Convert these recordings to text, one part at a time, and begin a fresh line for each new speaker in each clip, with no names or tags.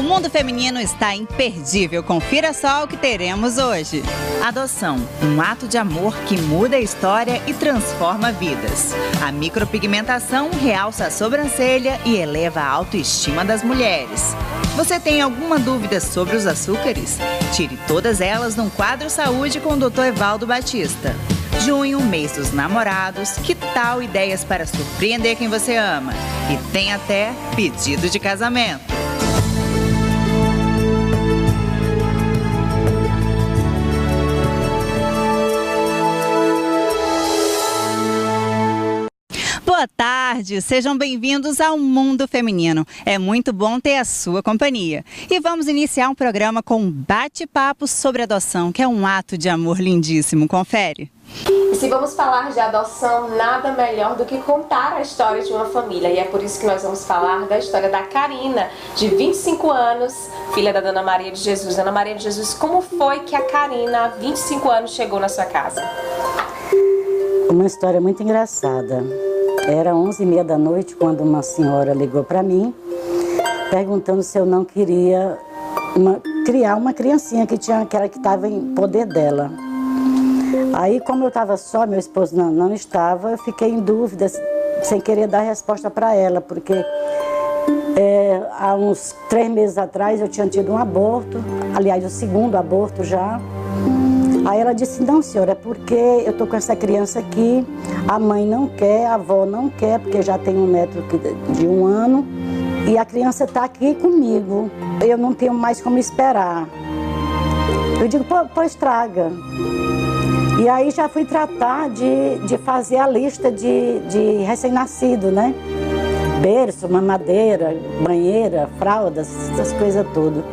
O Mundo Feminino está imperdível. Confira só o que teremos hoje. Adoção, um ato de amor que muda a história e transforma vidas. A micropigmentação realça a sobrancelha e eleva a autoestima das mulheres. Você tem alguma dúvida sobre os açúcares? Tire todas elas num quadro saúde com o Dr. Evaldo Batista. Junho, mês dos namorados, que tal ideias para surpreender quem você ama? E tem até pedido de casamento. Boa tarde, sejam bem-vindos ao Mundo Feminino. É muito bom ter a sua companhia. E vamos iniciar um programa com um bate-papo sobre adoção, que é um ato de amor lindíssimo. Confere.
E se vamos falar de adoção, nada melhor do que contar a história de uma família. E é por isso que nós vamos falar da história da Karina, de 25 anos, filha da Dona Maria de Jesus. Dona Maria de Jesus, como foi que a Karina, há 25 anos, chegou na sua casa?
Uma história muito engraçada. Era 11h30 da noite quando uma senhora ligou para mim, perguntando se eu não queria criar uma criancinha que estava em poder dela. Aí, como eu estava só, meu esposo não estava, eu fiquei em dúvida, sem querer dar resposta para ela, porque há uns 3 meses atrás eu tinha tido um aborto, aliás, o segundo aborto já. Aí ela disse, não senhora, é porque eu estou com essa criança aqui, a mãe não quer, a avó não quer, porque já tem um neto de 1 ano, e a criança está aqui comigo, eu não tenho mais como esperar. Eu digo, pois traga. E aí já fui tratar de fazer a lista de recém-nascido, né? Berço, mamadeira, banheira, fraldas, essas coisas tudo.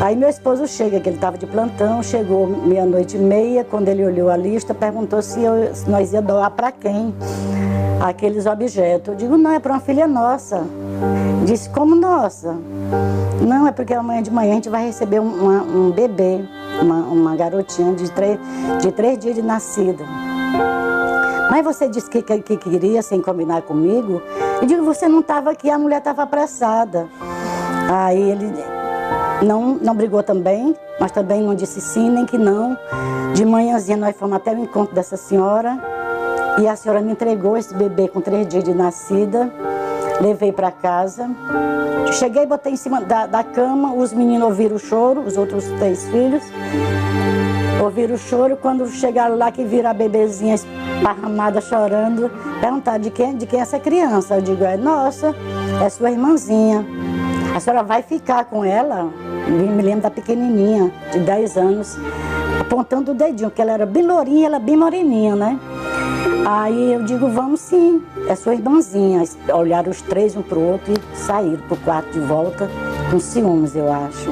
Aí meu esposo chega, que ele estava de plantão, chegou 00:30, quando ele olhou a lista, perguntou se nós ia doar para quem aqueles objetos. Eu digo, não, é para uma filha nossa. Disse, como nossa? Não, é porque amanhã de manhã a gente vai receber um bebê, uma garotinha de 3 dias de nascida. Mas você disse que queria, sem combinar comigo. Eu digo, você não estava aqui, a mulher estava apressada. Aí ele não brigou também, mas também não disse sim, nem que não. De manhãzinha nós fomos até o encontro dessa senhora e a senhora me entregou esse bebê com 3 dias de nascida. Levei para casa. Cheguei, botei em cima da cama, os meninos ouviram o choro, os outros 3 filhos. Ouviram o choro, quando chegaram lá que viram a bebezinha esparramada chorando, perguntaram de quem é essa criança. Eu digo, é nossa, é sua irmãzinha. A senhora vai ficar com ela? Me lembro da pequenininha, de 10 anos, apontando o dedinho, porque ela era bem lourinha, ela bem moreninha, né? Aí eu digo, vamos sim, é sua irmãzinha. Olharam os 3 um para o outro e saíram para o quarto de volta, com ciúmes, eu acho.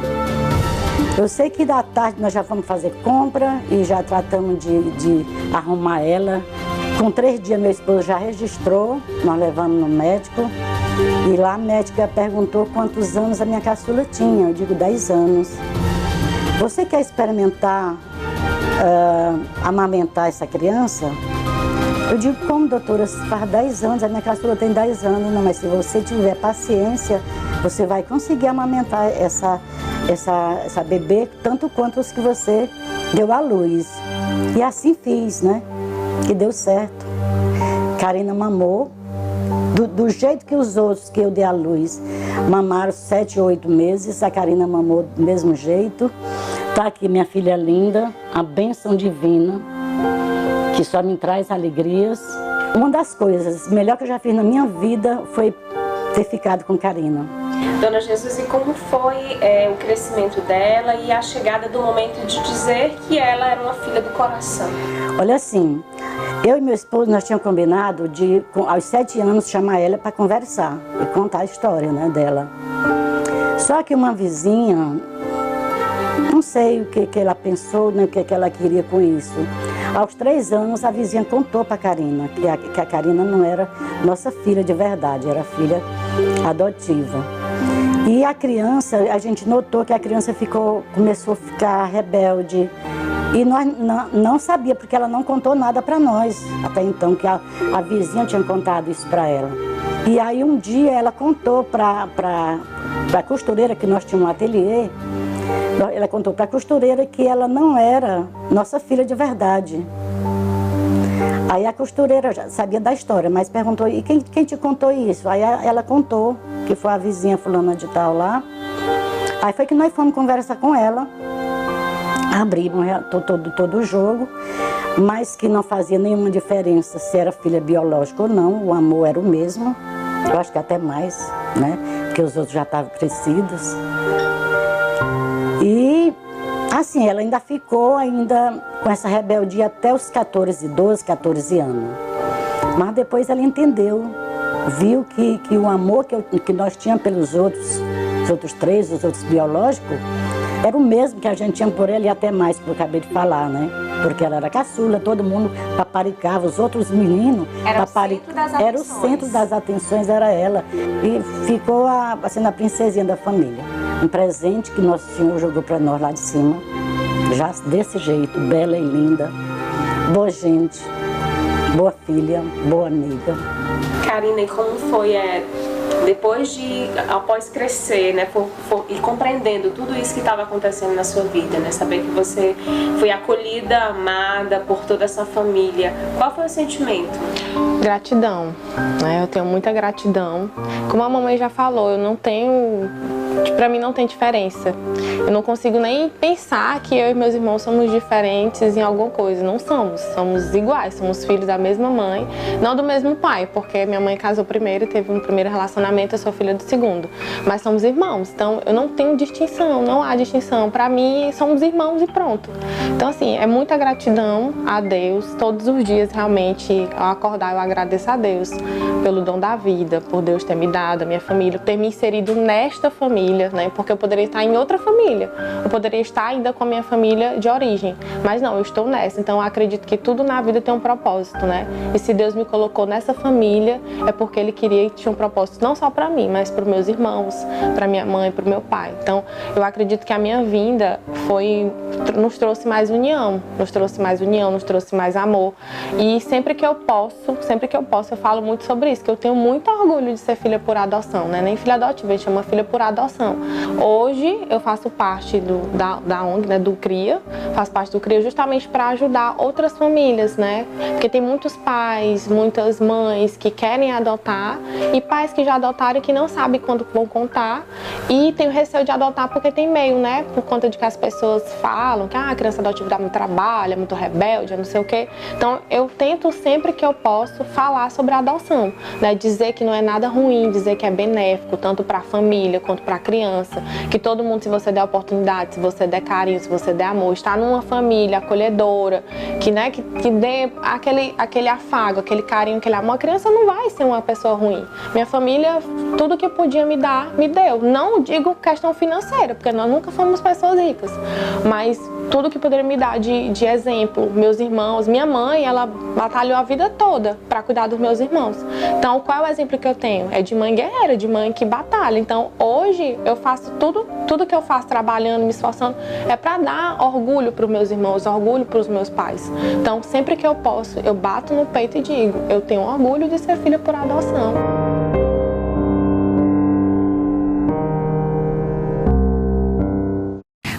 Eu sei que da tarde nós já fomos fazer compra e já tratamos de arrumar ela. Com 3 dias meu esposo já registrou, nós levamos no médico. E lá a médica perguntou quantos anos a minha caçula tinha. Eu digo, 10 anos. Você quer experimentar amamentar essa criança? Eu digo, como doutora, faz 10 anos, a minha caçula tem 10 anos. Não, mas se você tiver paciência, você vai conseguir amamentar essa bebê tanto quanto os que você deu à luz. E assim fiz, né? Que deu certo. Karina mamou. Do jeito que os outros que eu dei à luz mamaram 7 ou 8 meses, a Karina mamou do mesmo jeito. Tá aqui minha filha linda, a bênção divina, que só me traz alegrias. Uma das coisas melhor que eu já fiz na minha vida foi ter ficado com Karina.
Dona Jesus, e como foi o crescimento dela e a chegada do momento de dizer que ela era uma filha do coração?
Olha assim, eu e meu esposo, nós tínhamos combinado de, aos 7 anos, chamar ela para conversar e contar a história, né, dela. Só que uma vizinha, não sei o que ela pensou, nem o que ela queria com isso. Aos 3 anos, a vizinha contou para a Karina que a Karina não era nossa filha de verdade, era filha adotiva. E a criança, a gente notou que a criança começou a ficar rebelde. E nós não sabia, porque ela não contou nada para nós, até então, que a vizinha tinha contado isso para ela. E aí um dia ela contou para para a costureira, que nós tínhamos um ateliê, ela contou para a costureira que ela não era nossa filha de verdade. Aí a costureira já sabia da história, mas perguntou, e quem te contou isso? Aí ela contou, que foi a vizinha fulana de tal lá. Aí foi que nós fomos conversar com ela, abrimos todo o jogo, mas que não fazia nenhuma diferença se era filha biológica ou não, o amor era o mesmo, eu acho que até mais, né? Porque os outros já estavam crescidos. E assim, ela ainda ficou com essa rebeldia até os 12, 14 anos. Mas depois ela entendeu, viu que o amor que nós tínhamos pelos outros, os outros 3, os outros biológicos, era o mesmo que a gente tinha por ela e até mais, que eu acabei de falar, né? Porque ela era caçula, todo mundo paparicava, os outros meninos
era o
centro das atenções, era ela. E ficou assim, a princesinha da família. Um presente que Nosso Senhor jogou para nós lá de cima, já desse jeito, bela e linda, boa gente, boa filha, boa amiga.
Karina, e como foi depois após crescer, né, e compreendendo tudo isso que estava acontecendo na sua vida, né, saber que você foi acolhida, amada por toda essa família, qual foi o sentimento?
Gratidão, né? Eu tenho muita gratidão. Como a mamãe já falou, pra mim não tem diferença. Eu não consigo nem pensar que eu e meus irmãos somos diferentes em alguma coisa. Não somos iguais, somos filhos da mesma mãe, não do mesmo pai, porque minha mãe casou primeiro e teve um primeiro relacionamento, eu sou filha do segundo. Mas somos irmãos, então eu não tenho distinção, não há distinção. Pra mim, somos irmãos e pronto. Então assim, é muita gratidão a Deus. Todos os dias, realmente, ao acordar, eu agradeço a Deus pelo dom da vida, por Deus ter me dado, a minha família, por ter me inserido nesta família, né? Porque eu poderia estar em outra família, eu poderia estar ainda com a minha família de origem, mas não, eu estou nessa. Então eu acredito que tudo na vida tem um propósito, né? E se Deus me colocou nessa família, é porque Ele queria e tinha um propósito não só para mim, mas para os meus irmãos, para minha mãe, para o meu pai. Então eu acredito que a minha vinda nos trouxe mais união, nos trouxe mais amor. E sempre que eu posso, eu falo muito sobre isso, que eu tenho muito orgulho de ser filha por adoção, né? Nem filha adotiva, a gente chama filha por adoção. Hoje eu faço parte da ONG, né, do CRIA, faço parte do CRIA justamente para ajudar outras famílias, né? Porque tem muitos pais, muitas mães que querem adotar e pais que já adotaram e que não sabem quando vão contar e tem o receio de adotar porque tem medo, né? Por conta de que as pessoas falam que a criança adotiva dá muito trabalho, é muito rebelde, é não sei o quê. Então eu tento sempre que eu posso falar sobre a adoção, né? Dizer que não é nada ruim, dizer que é benéfico tanto para a família quanto para a criança, que todo mundo, se você der oportunidade, se você der carinho, se você der amor, está numa família acolhedora, que dê aquele afago, aquele carinho, aquele amor, a criança não vai ser uma pessoa ruim. Minha família, tudo que podia me dar, me deu. Não digo questão financeira, porque nós nunca fomos pessoas ricas, mas tudo que poderia me dar de exemplo, meus irmãos, minha mãe, ela batalhou a vida toda para cuidar dos meus irmãos. Então, qual é o exemplo que eu tenho? É de mãe guerreira, de mãe que batalha. Então, hoje eu faço tudo que eu faço trabalhando, me esforçando, é para dar orgulho para os meus irmãos, orgulho para os meus pais. Então, sempre que eu posso, eu bato no peito e digo, eu tenho orgulho de ser filha por adoção.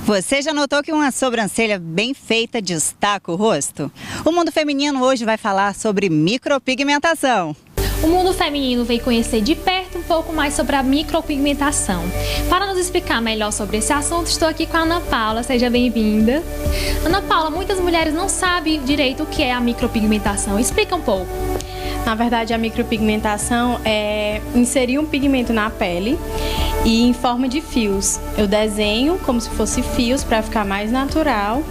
Você já notou que uma sobrancelha bem feita destaca o rosto? O Mundo Feminino hoje vai falar sobre micropigmentação.
O Mundo Feminino veio conhecer de perto um pouco mais sobre a micropigmentação. Para nos explicar melhor sobre esse assunto, estou aqui com a Ana Paula. Seja bem-vinda. Ana Paula, muitas mulheres não sabem direito o que é a micropigmentação. Explica um pouco.
Na verdade, a micropigmentação é inserir um pigmento na pele e em forma de fios. Eu desenho como se fosse fios para ficar mais natural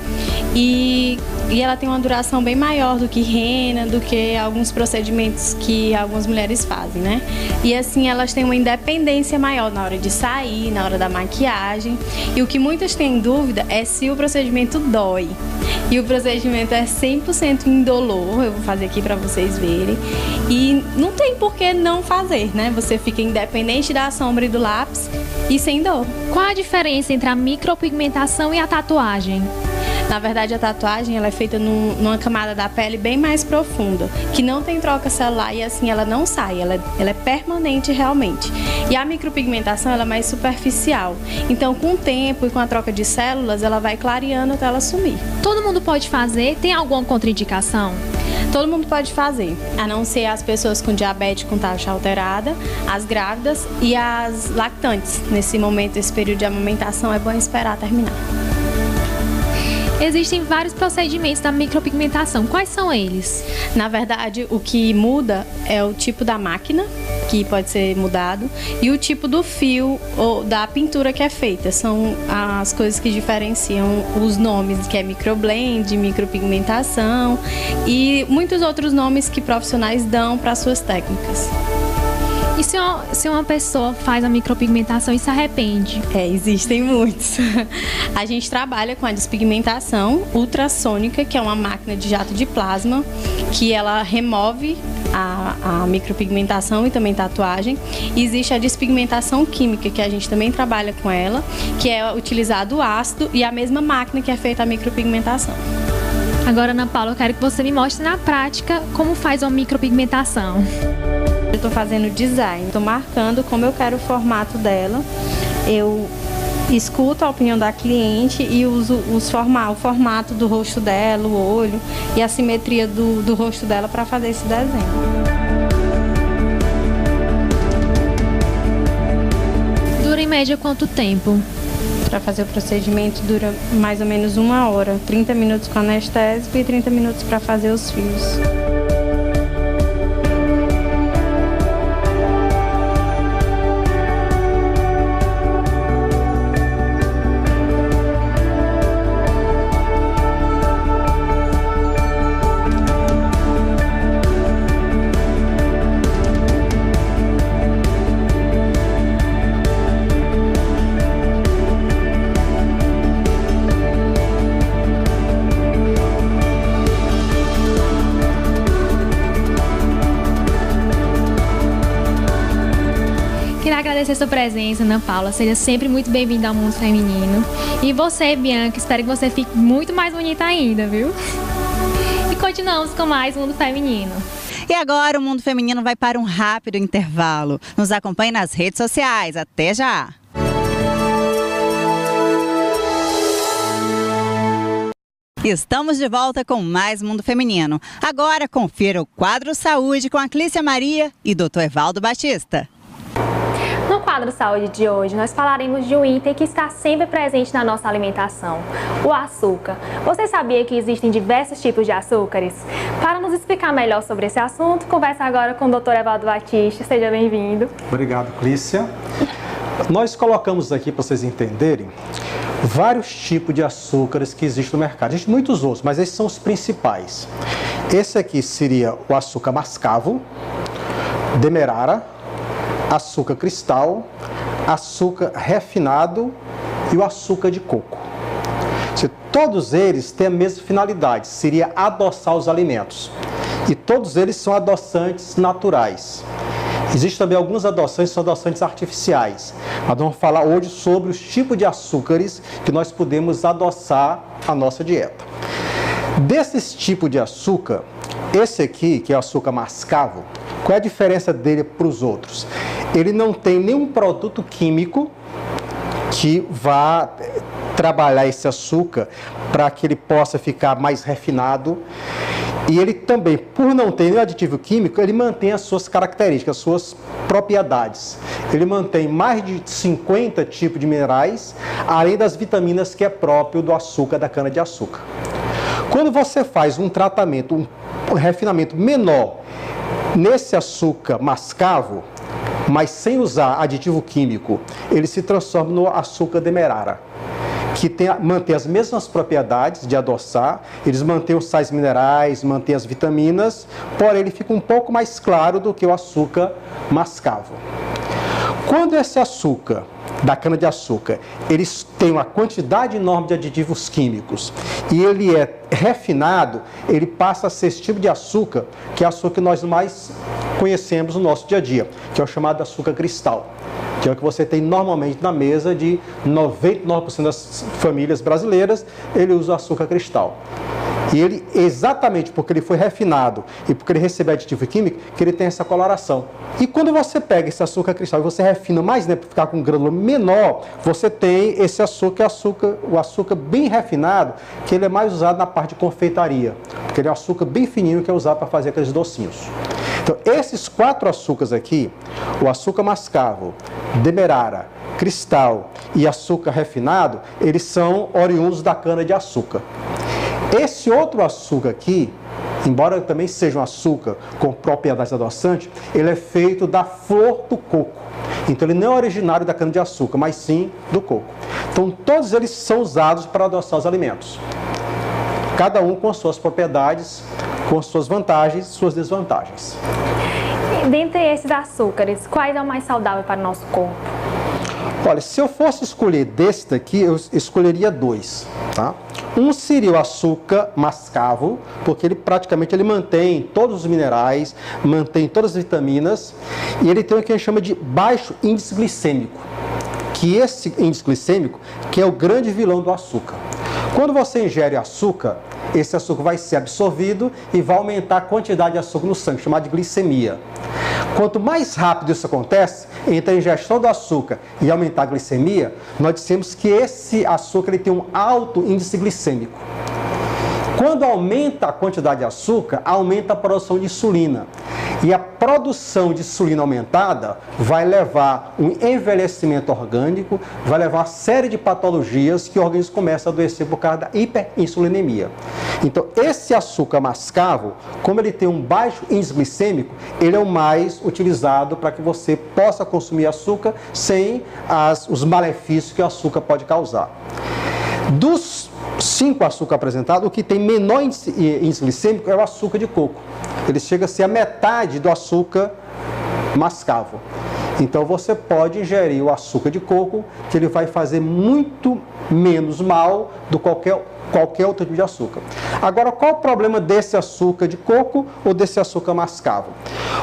e ela tem uma duração bem maior do que rena, do que alguns procedimentos que algumas mulheres fazem, né? E assim elas têm uma independência maior na hora de sair, na hora da maquiagem. E o que muitas têm dúvida é se o procedimento dói. E o procedimento é 100% indolor, eu vou fazer aqui para vocês verem. E não tem por que não fazer, né? Você fica independente da sombra e do lápis e sem dor.
Qual a diferença entre a micropigmentação e a tatuagem?
Na verdade, a tatuagem ela é feita numa camada da pele bem mais profunda, que não tem troca celular e assim ela não sai, ela é permanente realmente. E a micropigmentação ela é mais superficial, então com o tempo e com a troca de células ela vai clareando até ela sumir.
Todo mundo pode fazer? Tem alguma contraindicação?
Todo mundo pode fazer, a não ser as pessoas com diabetes com taxa alterada, as grávidas e as lactantes. Nesse momento, esse período de amamentação, é bom esperar terminar.
Existem vários procedimentos da micropigmentação. Quais são eles?
Na verdade, o que muda é o tipo da máquina, que pode ser mudado, e o tipo do fio ou da pintura que é feita. São as coisas que diferenciam os nomes, que é microblend, micropigmentação e muitos outros nomes que profissionais dão para suas técnicas.
E se uma pessoa faz a micropigmentação e se arrepende?
Existem muitos. A gente trabalha com a despigmentação ultrassônica, que é uma máquina de jato de plasma, que ela remove a micropigmentação e também tatuagem. E existe a despigmentação química, que a gente também trabalha com ela, que é utilizado o ácido e a mesma máquina que é feita a micropigmentação.
Agora, Ana Paula, eu quero que você me mostre na prática como faz uma micropigmentação.
Eu estou fazendo design, estou marcando como eu quero o formato dela. Eu escuto a opinião da cliente e uso o formato do rosto dela, o olho e a simetria do rosto dela para fazer esse desenho.
Dura em média quanto tempo?
Para fazer o procedimento dura mais ou menos 1 hora, 30 minutos com anestésico e 30 minutos para fazer os fios.
Queria agradecer a sua presença, Ana Paula. Seja sempre muito bem-vinda ao Mundo Feminino. E você, Bianca, espero que você fique muito mais bonita ainda, viu? E continuamos com mais Mundo Feminino.
E agora o Mundo Feminino vai para um rápido intervalo. Nos acompanhe nas redes sociais. Até já! Estamos de volta com mais Mundo Feminino. Agora confira o quadro Saúde com a Clícia Maria e Dr. Evaldo Batista.
No quadro Saúde de hoje, nós falaremos de um item que está sempre presente na nossa alimentação, o açúcar. Você sabia que existem diversos tipos de açúcares? Para nos explicar melhor sobre esse assunto, conversa agora com o Dr. Evaldo Batista. Seja bem-vindo.
Obrigado, Clícia. Nós colocamos aqui, para vocês entenderem, vários tipos de açúcares que existem no mercado. Existem muitos outros, mas esses são os principais. Esse aqui seria o açúcar mascavo, demerara, açúcar cristal, açúcar refinado e o açúcar de coco. Todos eles têm a mesma finalidade, seria adoçar os alimentos. E todos eles são adoçantes naturais. Existem também alguns adoçantes que são adoçantes artificiais. Mas vamos falar hoje sobre os tipos de açúcares que nós podemos adoçar a nossa dieta. Desses tipos de açúcar, esse aqui, que é o açúcar mascavo, qual é a diferença dele para os outros? Ele não tem nenhum produto químico que vá trabalhar esse açúcar para que ele possa ficar mais refinado. E ele também, por não ter nenhum aditivo químico, ele mantém as suas características, as suas propriedades. Ele mantém mais de 50 tipos de minerais, além das vitaminas que é próprio do açúcar da cana-de-açúcar. Quando você faz um tratamento, um refinamento menor nesse açúcar mascavo, mas sem usar aditivo químico, ele se transforma no açúcar demerara, que mantém as mesmas propriedades de adoçar, eles mantêm os sais minerais, mantêm as vitaminas, porém ele fica um pouco mais claro do que o açúcar mascavo. Quando esse açúcar da cana-de-açúcar, eles têm uma quantidade enorme de aditivos químicos e ele é refinado, ele passa a ser esse tipo de açúcar, que é o açúcar que nós mais conhecemos no nosso dia a dia, que é o chamado açúcar cristal, que é o que você tem normalmente na mesa de 99% das famílias brasileiras, ele usa açúcar cristal. E ele, exatamente porque ele foi refinado e porque ele recebe aditivo químico, que ele tem essa coloração. E quando você pega esse açúcar cristal e você refina mais, né, para ficar com um grânulo menor, você tem esse açúcar, o açúcar bem refinado, que ele é mais usado na parte de confeitaria, porque ele é um açúcar bem fininho que é usado para fazer aqueles docinhos. Então, esses 4 açúcares aqui, o açúcar mascavo, demerara, cristal e açúcar refinado, eles são oriundos da cana-de-açúcar. Esse outro açúcar aqui, embora também seja um açúcar com propriedades adoçantes, ele é feito da flor do coco. Então ele não é originário da cana-de-açúcar, mas sim do coco. Então todos eles são usados para adoçar os alimentos. Cada um com suas propriedades, com suas vantagens e suas desvantagens.
Dentre esses açúcares, quais é o mais saudável para o nosso corpo?
Olha, se eu fosse escolher desse daqui, eu escolheria 2, tá? Um seria o açúcar mascavo, porque ele praticamente mantém todos os minerais, mantém todas as vitaminas, e ele tem o que a gente chama de baixo índice glicêmico, que esse índice glicêmico que é o grande vilão do açúcar. Quando você ingere açúcar, esse açúcar vai ser absorvido e vai aumentar a quantidade de açúcar no sangue, chamada de glicemia. Quanto mais rápido isso acontece, entre a ingestão do açúcar e aumentar a glicemia, nós dissemos que esse açúcar ele tem um alto índice glicêmico. Quando aumenta a quantidade de açúcar, aumenta a produção de insulina. E a produção de insulina aumentada vai levar um envelhecimento orgânico, vai levar uma série de patologias que o organismo começa a adoecer por causa da hiperinsulinemia. Então, esse açúcar mascavo, como ele tem um baixo índice glicêmico, ele é o mais utilizado para que você possa consumir açúcar sem os malefícios que o açúcar pode causar. Dos 5 açúcares apresentados, o que tem menor índice glicêmico é o açúcar de coco. Ele chega a ser a metade do açúcar mascavo. Então você pode ingerir o açúcar de coco, que ele vai fazer muito menos mal do que qualquer outro tipo de açúcar. Agora, qual o problema desse açúcar de coco ou desse açúcar mascavo?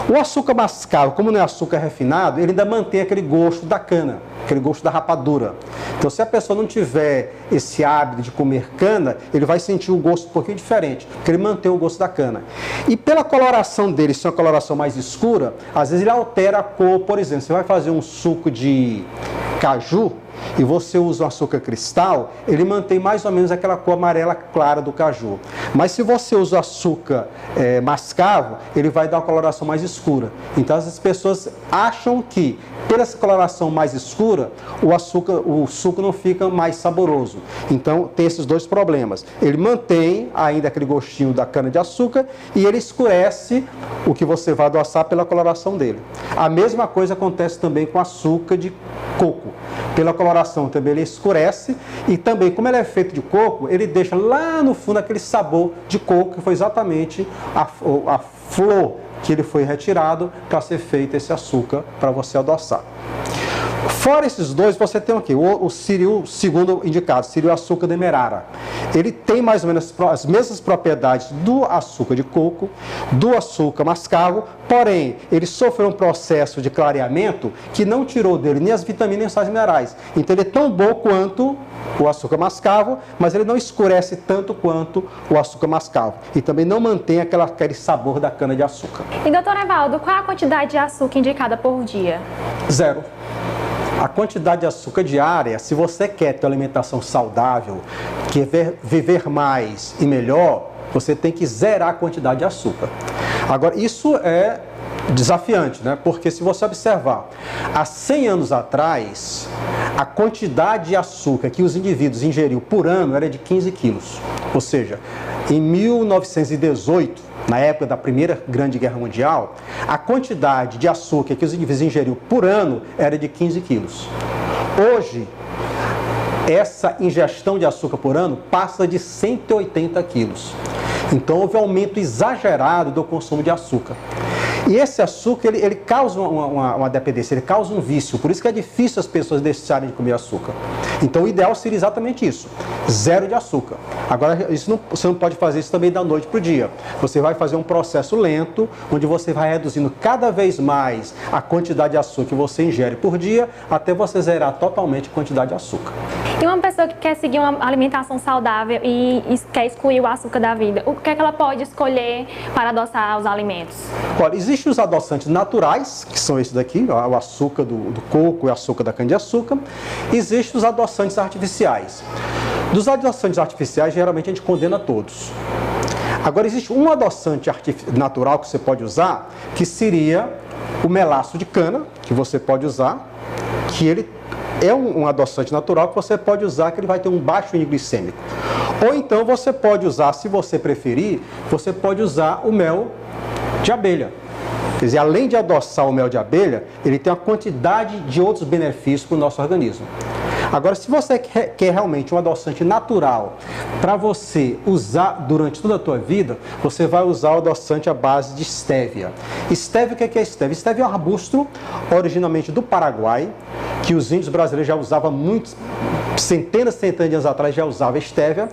O açúcar mascavo, como não é açúcar refinado, ele ainda mantém aquele gosto da cana, aquele gosto da rapadura. Então, se a pessoa não tiver esse hábito de comer cana, ele vai sentir o gosto um pouquinho diferente, porque ele mantém o gosto da cana. E pela coloração dele, se é uma coloração mais escura, às vezes ele altera a cor. Por exemplo, você vai fazer um suco de caju e você usa um açúcar cristal, ele mantém mais ou menos aquela cor amarela clara do caju. Mas se você usa açúcar mascavo, ele vai dar uma coloração mais escura. Então as pessoas acham que, pela essa coloração mais escura, o suco não fica mais saboroso. Então tem esses 2 problemas. Ele mantém ainda aquele gostinho da cana-de-açúcar e ele escurece o que você vai adoçar pela coloração dele. A mesma coisa acontece também com açúcar de coco. Pela coloração também ele escurece e também, como ele é feito de coco, ele deixa lá no fundo aquele sabor de coco, que foi exatamente a flor que ele foi retirado para ser feito esse açúcar para você adoçar. Fora esses 2, você tem o quê? O segundo indicado, seria o açúcar demerara. Ele tem mais ou menos as mesmas propriedades do açúcar de coco, do açúcar mascavo, porém, ele sofreu um processo de clareamento que não tirou dele nem as vitaminas nem os sais minerais. Então ele é tão bom quanto o açúcar mascavo, mas ele não escurece tanto quanto o açúcar mascavo. E também não mantém aquele sabor da cana-de-açúcar.
E doutor Evaldo, qual a quantidade de açúcar indicada por dia?
0. A quantidade de açúcar diária, se você quer ter uma alimentação saudável, quer viver mais e melhor, você tem que zerar a quantidade de açúcar. Agora, isso é desafiante, né? Porque se você observar, há 100 anos atrás, a quantidade de açúcar que os indivíduos ingeriam por ano era de 15 quilos. Ou seja, em 1918, na época da Primeira Grande Guerra Mundial, a quantidade de açúcar que os indivíduos ingeriam por ano era de 15 quilos. Hoje, essa ingestão de açúcar por ano passa de 180 quilos. Então, houve um aumento exagerado do consumo de açúcar. E esse açúcar, ele causa uma dependência, ele causa um vício. Por isso que é difícil as pessoas deixarem de comer açúcar. Então, o ideal seria exatamente isso. 0 de açúcar. Agora, você não pode fazer isso também da noite para o dia. Você vai fazer um processo lento, onde você vai reduzindo cada vez mais a quantidade de açúcar que você ingere por dia, até você zerar totalmente a quantidade de açúcar.
E uma pessoa que quer seguir uma alimentação saudável e quer excluir o açúcar da vida, o que é que ela pode escolher para adoçar os alimentos?
Olha, existem os adoçantes naturais, que são esses daqui, ó, o açúcar do coco e o açúcar da cana-de-açúcar. Existem os adoçantes artificiais. Dos adoçantes artificiais, geralmente a gente condena todos. Agora, existe um adoçante natural que você pode usar, que seria o melaço de cana, que você pode usar, que ele é um adoçante natural que você pode usar, que ele vai ter um baixo índice glicêmico. Ou então você pode usar, se você preferir, você pode usar o mel de abelha. Quer dizer, além de adoçar o mel de abelha, ele tem uma quantidade de outros benefícios para o nosso organismo. Agora, se você quer realmente um adoçante natural para você usar durante toda a tua vida, você vai usar o adoçante à base de estévia. Estévia, o que é estévia? Estévia é um arbusto originalmente do Paraguai, que os índios brasileiros já usavam centenas de anos atrás já usava estévia.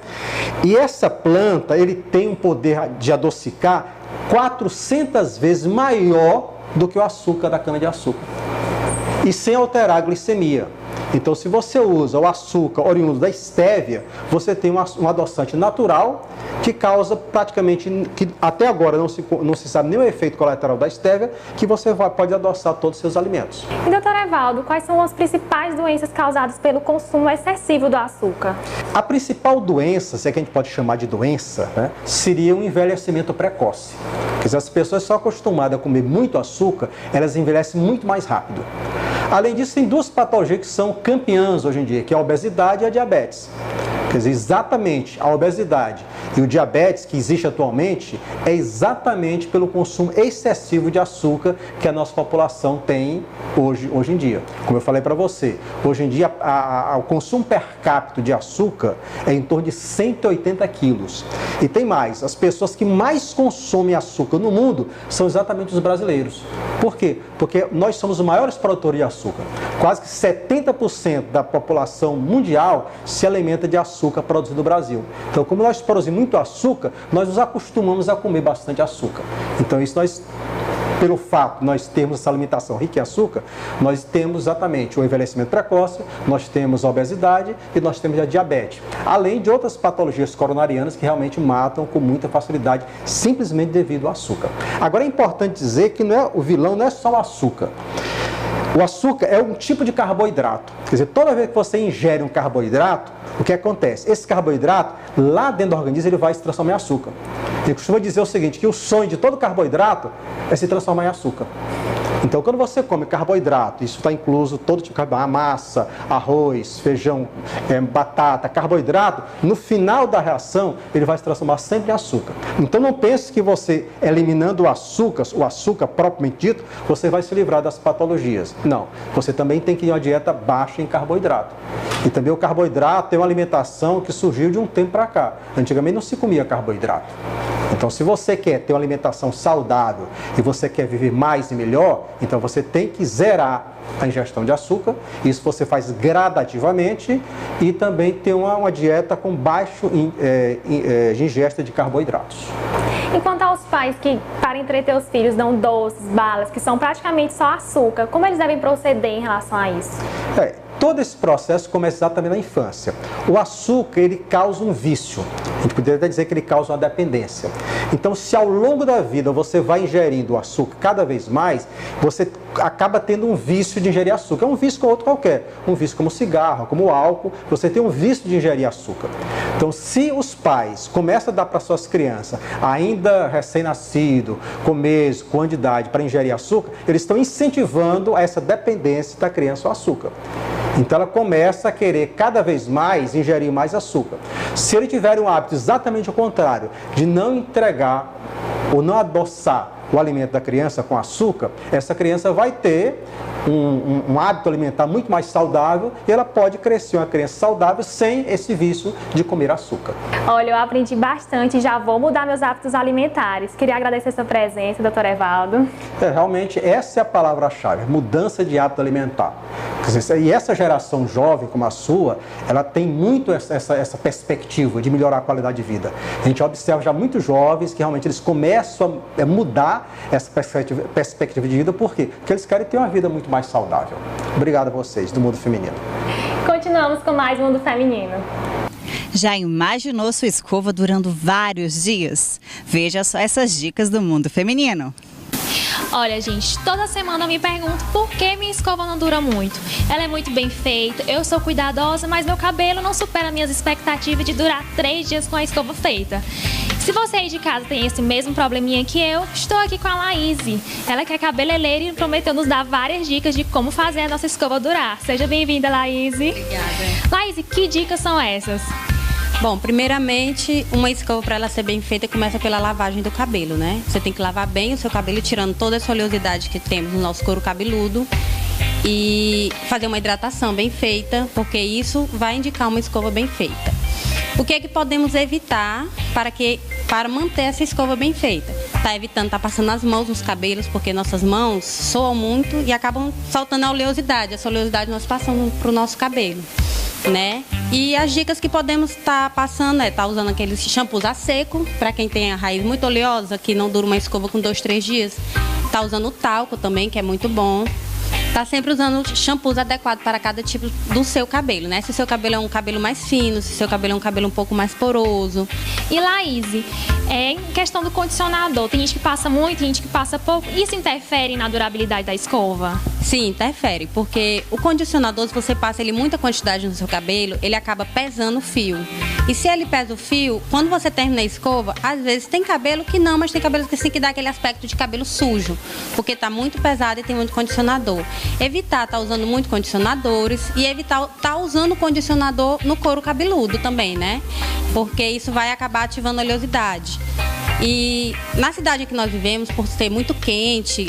E essa planta, ele tem um poder de adocicar 400 vezes maior do que o açúcar da cana-de-açúcar. E sem alterar a glicemia. Então, se você usa o açúcar oriundo da estévia, você tem um adoçante natural que causa praticamente, que até agora não se sabe nem o efeito colateral da estévia, que você pode adoçar todos os seus alimentos.
E, doutor Evaldo, quais são as principais doenças causadas pelo consumo excessivo do açúcar?
A principal doença, se é que a gente pode chamar de doença, né, seria um envelhecimento precoce. Quer dizer, as pessoas são acostumadas a comer muito açúcar, elas envelhecem muito mais rápido. Além disso, tem duas patologias que são campeãs hoje em dia, que é a obesidade e a diabetes. Quer dizer, exatamente a obesidade e o diabetes que existe atualmente é exatamente pelo consumo excessivo de açúcar que a nossa população tem hoje em dia. Como eu falei para você, hoje em dia o consumo per capita de açúcar é em torno de 180 quilos. E tem mais, as pessoas que mais consomem açúcar no mundo são exatamente os brasileiros. Por quê? Porque nós somos os maiores produtores de açúcar. Quase que 70% da população mundial se alimenta de açúcar produzido no Brasil. Então, como nós produzimos muito açúcar, nós nos acostumamos a comer bastante açúcar. Então, isso pelo fato de nós termos essa alimentação rica em açúcar, nós temos exatamente o envelhecimento precoce, nós temos a obesidade e nós temos a diabetes. Além de outras patologias coronarianas que realmente matam com muita facilidade, simplesmente devido ao açúcar. Agora é importante dizer que o vilão não é só o açúcar. O açúcar é um tipo de carboidrato. Quer dizer, toda vez que você ingere um carboidrato, o que acontece? Esse carboidrato, lá dentro do organismo, ele vai se transformar em açúcar. Ele costuma dizer o seguinte, que o sonho de todo carboidrato é se transformar em açúcar. Então, quando você come carboidrato, isso está incluso todo tipo de carboidrato, massa, arroz, feijão, batata, carboidrato, no final da reação, ele vai se transformar sempre em açúcar. Então, não pense que você, eliminando o açúcar propriamente dito, você vai se livrar das patologias. Não, você também tem que ir a uma dieta baixa em carboidrato. E também o carboidrato é uma alimentação que surgiu de um tempo para cá. Antigamente não se comia carboidrato. Então, se você quer ter uma alimentação saudável e você quer viver mais e melhor, então você tem que zerar a ingestão de açúcar. Isso você faz gradativamente e também ter uma dieta com baixo ingesta de carboidratos.
E quanto aos pais que, para entreter os filhos, dão doces, balas, que são praticamente só açúcar, como eles devem proceder em relação a isso?
Todo esse processo começa exatamente na infância. O açúcar, ele causa um vício. A gente poderia até dizer que ele causa uma dependência. Então, se ao longo da vida você vai ingerindo o açúcar cada vez mais, você acaba tendo um vício de ingerir açúcar. É um vício como outro qualquer. Um vício como cigarro, como álcool. Você tem um vício de ingerir açúcar. Então, se os pais começam a dar para suas crianças, ainda recém-nascido, com meses, com ano de idade, para ingerir açúcar, eles estão incentivando essa dependência da criança ao açúcar. Então ela começa a querer cada vez mais ingerir mais açúcar. Se ele tiver um hábito exatamente o contrário, de não entregar ou não adoçar o alimento da criança com açúcar, essa criança vai ter um hábito alimentar muito mais saudável e ela pode crescer uma criança saudável sem esse vício de comer açúcar.
Olha, eu aprendi bastante e já vou mudar meus hábitos alimentares. Queria agradecer a sua presença, doutor Evaldo.
Realmente, essa é a palavra-chave, mudança de hábito alimentar. E essa geração jovem como a sua, ela tem muito essa perspectiva de melhorar a qualidade de vida. A gente observa já muitos jovens que realmente eles começam a mudar essa perspectiva de vida. Por quê? Porque eles querem ter uma vida muito mais saudável. Obrigado a vocês, do Mundo Feminino.
Continuamos com mais Mundo Feminino.
Já imaginou sua escova durando vários dias? Veja só essas dicas do Mundo Feminino.
Olha, gente, toda semana eu me pergunto por que minha escova não dura muito. Ela é muito bem feita, eu sou cuidadosa, mas meu cabelo não supera minhas expectativas de durar 3 dias com a escova feita. Se você aí de casa tem esse mesmo probleminha que eu, estou aqui com a Laíse. Ela que é cabeleireira e prometeu nos dar várias dicas de como fazer a nossa escova durar. Seja bem-vinda, Laíse.
Obrigada.
Laíse, que dicas são essas?
Bom, primeiramente, uma escova para ela ser bem feita começa pela lavagem do cabelo, né? Você tem que lavar bem o seu cabelo, tirando toda essa oleosidade que temos no nosso couro cabeludo e fazer uma hidratação bem feita, porque isso vai indicar uma escova bem feita. O que é que podemos evitar para manter essa escova bem feita? Tá evitando estar passando as mãos nos cabelos, porque nossas mãos soam muito e acabam soltando a oleosidade. Essa oleosidade nós passamos para o nosso cabelo, né? E as dicas que podemos estar passando é estar usando aqueles shampoos a seco, para quem tem a raiz muito oleosa, que não dura uma escova com 2, 3 dias. Tá usando o talco também, que é muito bom. Tá sempre usando shampoos adequados para cada tipo do seu cabelo, né? Se o seu cabelo é um cabelo mais fino, se o seu cabelo é um cabelo um pouco mais poroso.
E Laíse, em questão do condicionador, tem gente que passa muito, tem gente que passa pouco. Isso interfere na durabilidade da escova?
Sim, interfere, porque o condicionador, se você passa ele muita quantidade no seu cabelo, ele acaba pesando o fio. E se ele pesa o fio, quando você termina a escova, às vezes tem cabelo que não, mas tem cabelo que sim, que dá aquele aspecto de cabelo sujo, porque tá muito pesado e tem muito condicionador. Evitar estar usando muito condicionadores e evitar estar usando condicionador no couro cabeludo também, né? Porque isso vai acabar ativando a oleosidade. E na cidade em que nós vivemos, por ser muito quente,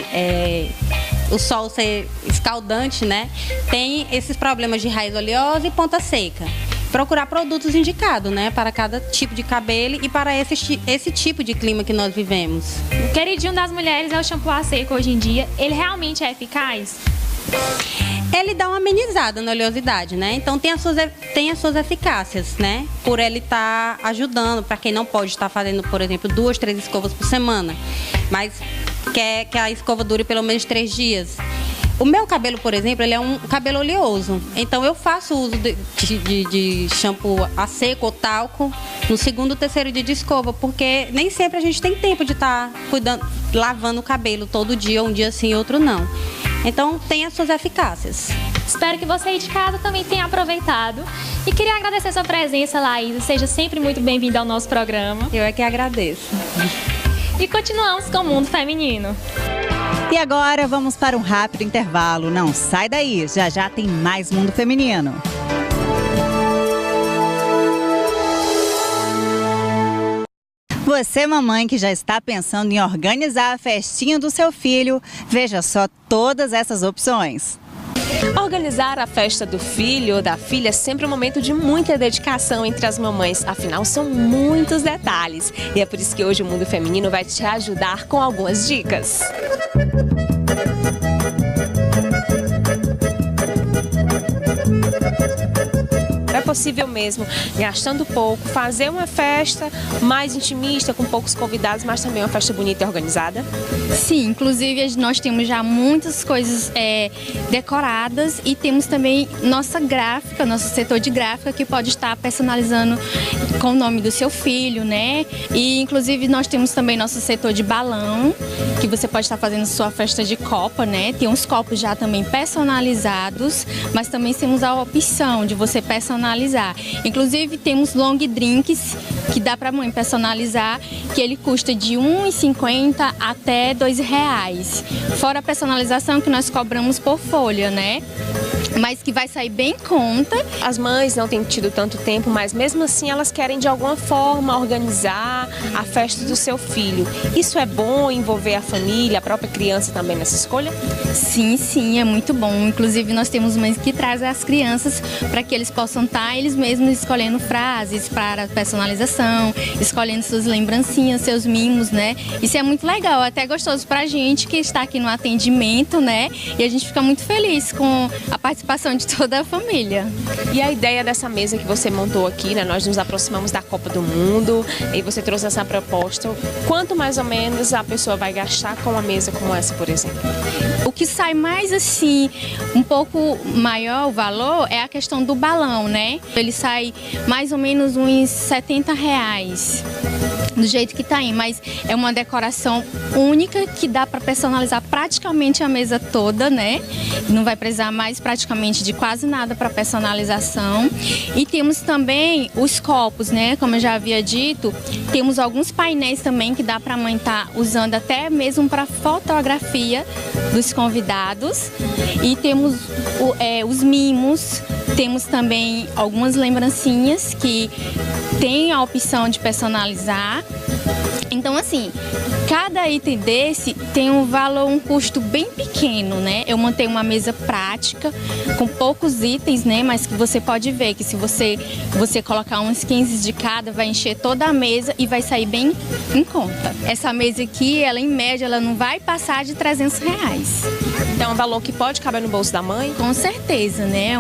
o sol ser escaldante, né? Tem esses problemas de raiz oleosa e ponta seca. Procurar produtos indicados, né? Para cada tipo de cabelo e para esse tipo de clima que nós vivemos.
O queridinho das mulheres é o shampoo a seco hoje em dia. Ele realmente é eficaz?
Ele dá uma amenizada na oleosidade, né? Então tem as suas eficácias, né? Por ele estar ajudando, para quem não pode estar fazendo, por exemplo, 2, 3 escovas por semana, mas quer que a escova dure pelo menos 3 dias. O meu cabelo, por exemplo, ele é um cabelo oleoso. Então eu faço uso de shampoo a seco ou talco no 2º ou 3º dia de escova, porque nem sempre a gente tem tempo de estar lavando o cabelo todo dia, um dia sim e outro não. Então tem as suas eficácias.
Espero que você aí de casa também tenha aproveitado. E queria agradecer a sua presença, Laíse. Seja sempre muito bem-vinda ao nosso programa.
Eu é que agradeço.
E continuamos com o Mundo Feminino.
E agora vamos para um rápido intervalo. Não sai daí, já já tem mais Mundo Feminino. Você, mamãe, que já está pensando em organizar a festinha do seu filho, veja só todas essas opções.
Organizar a festa do filho ou da filha é sempre um momento de muita dedicação entre as mamães, afinal são muitos detalhes. E é por isso que hoje o Mundo Feminino vai te ajudar com algumas dicas. É possível mesmo, gastando pouco, fazer uma festa mais intimista, com poucos convidados, mas também uma festa bonita e organizada?
Sim, inclusive nós temos já muitas coisas decoradas e temos também nossa gráfica, nosso setor de gráfica que pode estar personalizando com o nome do seu filho, né? E inclusive nós temos também nosso setor de balão, que você pode estar fazendo sua festa de copa, né? Tem uns copos já também personalizados, mas também temos a opção de você personalizar. Inclusive temos long drinks que dá para a mãe personalizar, que ele custa de R$ 1,50 até R$ 2,00. Fora a personalização que nós cobramos por folha, né? mas que vai sair bem em conta.
As mães não têm tido tanto tempo, mas mesmo assim elas querem de alguma forma organizar a festa do seu filho. Isso é bom, envolver a família, a própria criança também nessa escolha?
Sim, sim, é muito bom. Inclusive nós temos mães que trazem as crianças para que eles possam estar eles mesmos escolhendo frases para personalização, escolhendo suas lembrancinhas, seus mimos, né? Isso é muito legal, até gostoso pra gente que está aqui no atendimento, né? E a gente fica muito feliz com a participação de toda a família.
E a ideia dessa mesa que você montou aqui, né? Nós nos aproximamos da Copa do Mundo e você trouxe essa proposta. Quanto mais ou menos a pessoa vai gastar com uma mesa como essa, por exemplo?
O que sai mais assim, um pouco maior o valor é a questão do balão, né? Ele sai mais ou menos uns R$70. Do jeito que tá aí, mas é uma decoração única que dá para personalizar praticamente a mesa toda, né? Não vai precisar mais praticamente de quase nada para personalização. E temos também os copos, né? Como eu já havia dito, temos alguns painéis também que dá para a mãe estar usando até mesmo para fotografia dos convidados. E temos os mimos, temos também algumas lembrancinhas que tem a opção de personalizar. Então, assim, cada item desse tem um valor, um custo bem pequeno, né? Eu montei uma mesa prática, com poucos itens, né? Mas que você pode ver que se você colocar uns 15 de cada, vai encher toda a mesa e vai sair bem em conta. Essa mesa aqui, ela em média, ela não vai passar de R$300.
Então é um valor que pode caber no bolso da mãe?
Com certeza, né?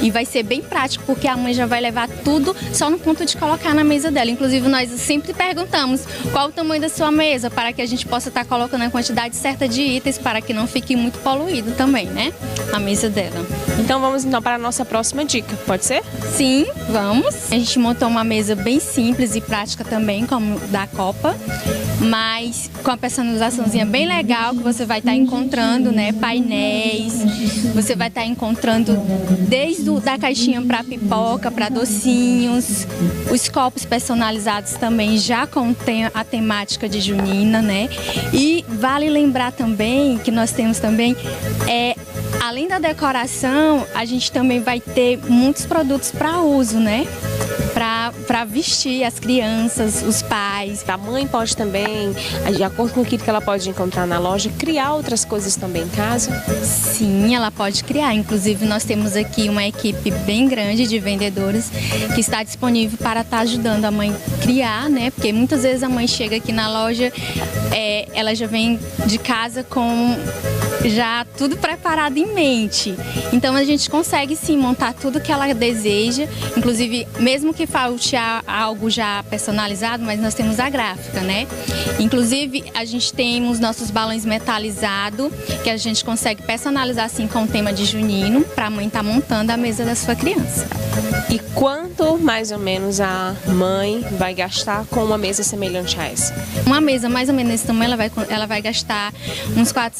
E vai ser bem prático, porque a mãe já vai levar tudo só no ponto de colocar na mesa dela. Inclusive, nós sempre perguntamos qual o tamanho da sua mesa, para que a gente possa estar colocando a quantidade certa de itens, para que não fique muito poluído também, né? A mesa dela.
Então vamos para a nossa próxima dica, pode ser?
Sim, vamos. A gente montou uma mesa bem simples e prática também, como da Copa, mas com a personalizaçãozinha bem legal, que você vai estar encontrando, né? Painéis, você vai estar encontrando desde da caixinha para pipoca, para docinhos, os copos personalizados também já contém a temática de junina, né? E vale lembrar também que nós temos também além da decoração, a gente também vai ter muitos produtos para uso, né? Para vestir as crianças, os pais.
A mãe pode também, de acordo com o que ela pode encontrar na loja, criar outras coisas também em casa?
Sim, ela pode criar. Inclusive, nós temos aqui uma equipe bem grande de vendedores que está disponível para estar ajudando a mãe a criar, né? Porque muitas vezes a mãe chega aqui na loja, ela já vem de casa com já tudo preparado em mente. Então a gente consegue sim montar tudo que ela deseja, inclusive mesmo que falte algo já personalizado, mas nós temos a gráfica, né? Inclusive a gente tem os nossos balões metalizados, que a gente consegue personalizar assim com o tema de junino, para a mãe estar montando a mesa da sua criança.
E quanto mais ou menos a mãe vai gastar com uma mesa semelhante a essa?
Uma mesa mais ou menos nesse tamanho, ela vai gastar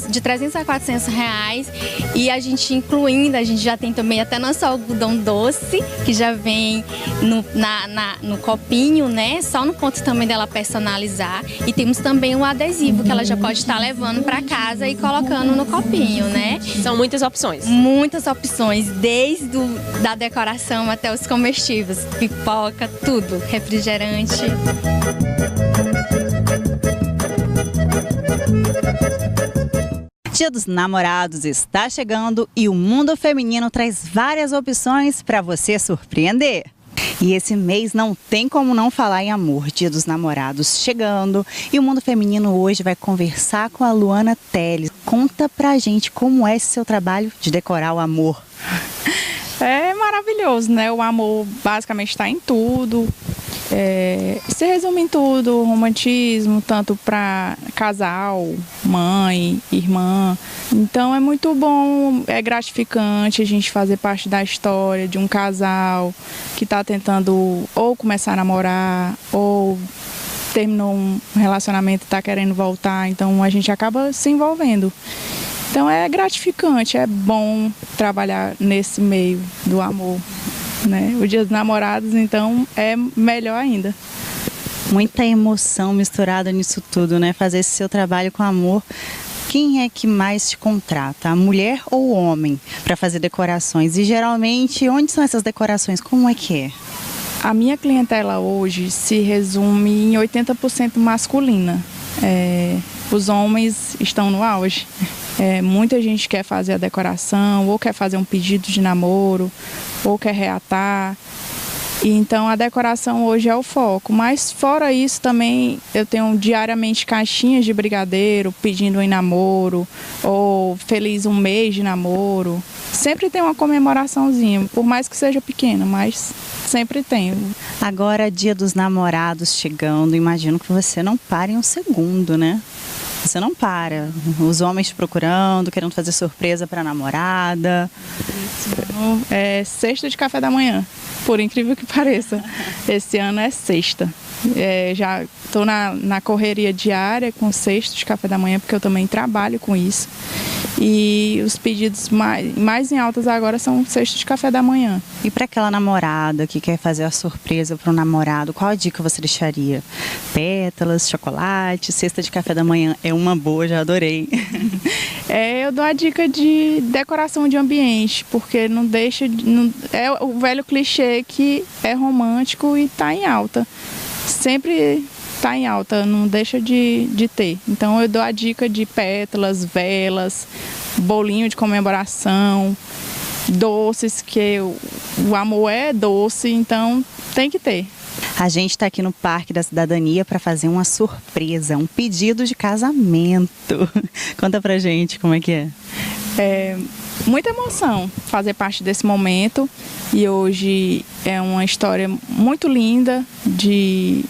de 300 a 400 reais, e a gente incluindo, a gente já tem também até nosso algodão doce, que já vem no copinho, né? Só no ponto também dela personalizar, e temos também um adesivo que ela já pode estar levando para casa e colocando no copinho, né?
São muitas opções.
Muitas opções, desde da decoração até os comestíveis, pipoca, tudo, refrigerante.
Dia dos Namorados está chegando e o mundo feminino traz várias opções para você surpreender. E esse mês não tem como não falar em amor. Dia dos Namorados chegando e o mundo feminino hoje vai conversar com a Luana Teles. Conta pra gente como é esse seu trabalho de decorar o amor.
É maravilhoso, né? O amor basicamente está em tudo. Se resume em tudo, romantismo, tanto para casal, mãe, irmã. Então é muito bom, é gratificante a gente fazer parte da história de um casal que está tentando ou começar a namorar ou terminou um relacionamento e está querendo voltar. Então a gente acaba se envolvendo. Então é gratificante, é bom trabalhar nesse meio do amor, né? O Dia dos Namorados, então, é melhor ainda.
Muita emoção misturada nisso tudo, né? Fazer esse seu trabalho com amor Quem é que mais te contrata, a mulher ou o homem, para fazer decorações? E geralmente, onde são essas decorações? Como é que é?
A minha clientela hoje se resume em 80% masculina. Os homens estão no auge. Muita gente quer fazer a decoração, ou quer fazer um pedido de namoro, ou quer reatar. E então a decoração hoje é o foco. Mas fora isso também eu tenho diariamente caixinhas de brigadeiro pedindo em namoro, ou feliz um mês de namoro. Sempre tem uma comemoraçãozinha, por mais que seja pequena, mas sempre tem.
Agora, Dia dos Namorados chegando, imagino que você não pare um segundo, né? Você não para. Os homens te procurando, querendo fazer surpresa para a namorada.
É sexta de café da manhã, por incrível que pareça. Esse ano é sexta. Já estou na correria diária com sexta de café da manhã, porque eu também trabalho com isso. E os pedidos mais em altas agora são sexta de café da manhã.
E para aquela namorada que quer fazer a surpresa para o namorado, qual a dica você deixaria? Pétalas, chocolate, cesta de café da manhã é uma boa, já adorei.
Eu dou a dica de decoração de ambiente, porque não deixa... é o velho clichê que é romântico e está em alta. Sempre está em alta, não deixa de ter. Então eu dou a dica de pétalas, velas, bolinho de comemoração, doces, que o amor é doce, então tem que ter.
A gente está aqui no Parque da Cidadania para fazer uma surpresa, um pedido de casamento. Conta pra gente como é que é.
Muita emoção fazer parte desse momento, e hoje é uma história muito linda de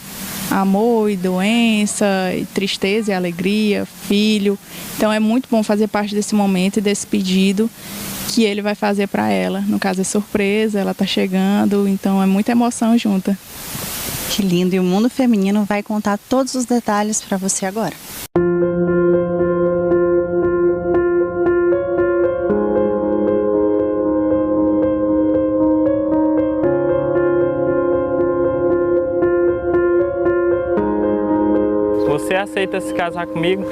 amor e doença, e tristeza e alegria, filho. Então é muito bom fazer parte desse momento e desse pedido que ele vai fazer para ela. No caso é surpresa, ela está chegando, então é muita emoção junta.
Que lindo! E o Mundo Feminino vai contar todos os detalhes para você agora.
Você aceita se casar comigo?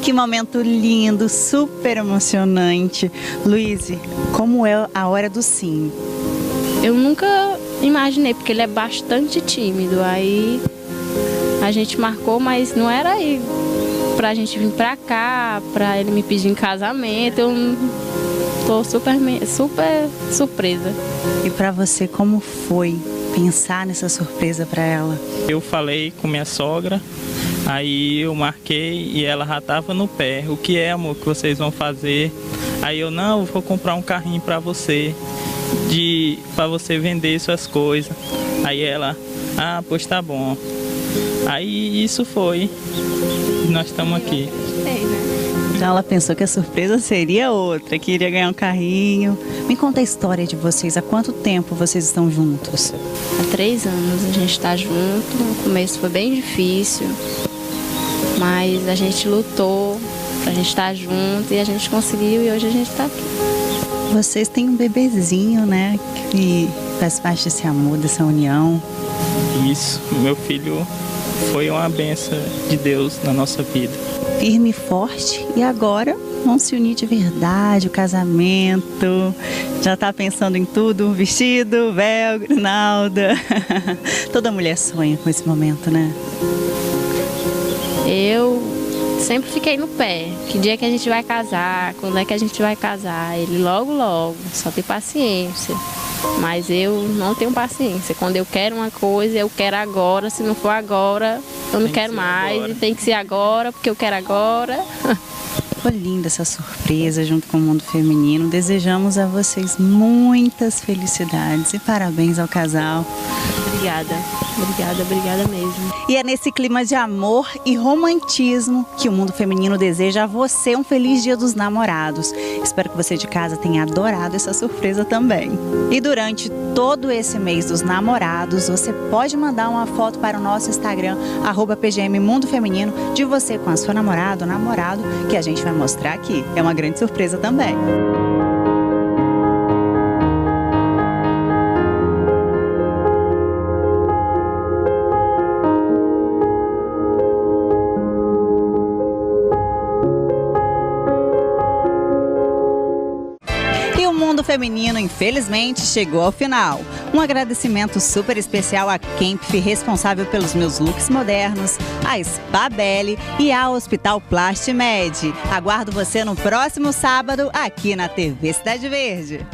Que momento lindo, super emocionante. Luíse, como é a hora do sim?
Eu nunca imaginei, porque ele é bastante tímido. Aí a gente marcou, mas não era aí pra gente vir pra cá, pra ele me pedir em casamento. Eu tô super surpresa.
E pra você, como foi pensar nessa surpresa pra ela?
Eu falei com minha sogra, aí eu marquei e ela já estava no pé. O que é, amor, que vocês vão fazer? Aí eu, não, eu vou comprar um carrinho para você vender suas coisas. Aí ela, pois tá bom. Aí isso foi, nós estamos aqui.
Então ela pensou que a surpresa seria outra, que iria ganhar um carrinho. Me conta a história de vocês, há quanto tempo vocês estão juntos?
Há 3 anos a gente está junto, no começo foi bem difícil, mas a gente lutou pra gente estar junto e a gente conseguiu, e hoje a gente está aqui.
Vocês têm um bebezinho, né, que faz parte desse amor, dessa união.
Isso, meu filho foi uma bênção de Deus na nossa vida.
Firme e forte, e agora vão se unir de verdade, o casamento. Já tá pensando em tudo, vestido, véu, grinalda. Toda mulher sonha com esse momento, né?
Eu sempre fiquei no pé. Que dia que a gente vai casar? Quando é que a gente vai casar? Ele logo, só tem paciência. Mas eu não tenho paciência. Quando eu quero uma coisa, eu quero agora. Se não for agora, eu não quero mais. Agora. Tem que ser agora, porque eu quero agora.
Foi linda essa surpresa junto com o Mundo Feminino. Desejamos a vocês muitas felicidades e parabéns ao casal.
Obrigada mesmo.
E é nesse clima de amor e romantismo que o Mundo Feminino deseja a você um feliz Dia dos Namorados. Espero que você de casa tenha adorado essa surpresa também. E durante todo esse mês dos namorados, você pode mandar uma foto para o nosso Instagram, @PGM Mundo Feminino, de você com a sua namorada ou namorado, que a gente vai mostrar aqui. É uma grande surpresa também. Feminino, infelizmente, chegou ao final. Um agradecimento super especial a Kempf, responsável pelos meus looks modernos, a Spa Belly e ao Hospital Plastimed. Aguardo você no próximo sábado aqui na TV Cidade Verde.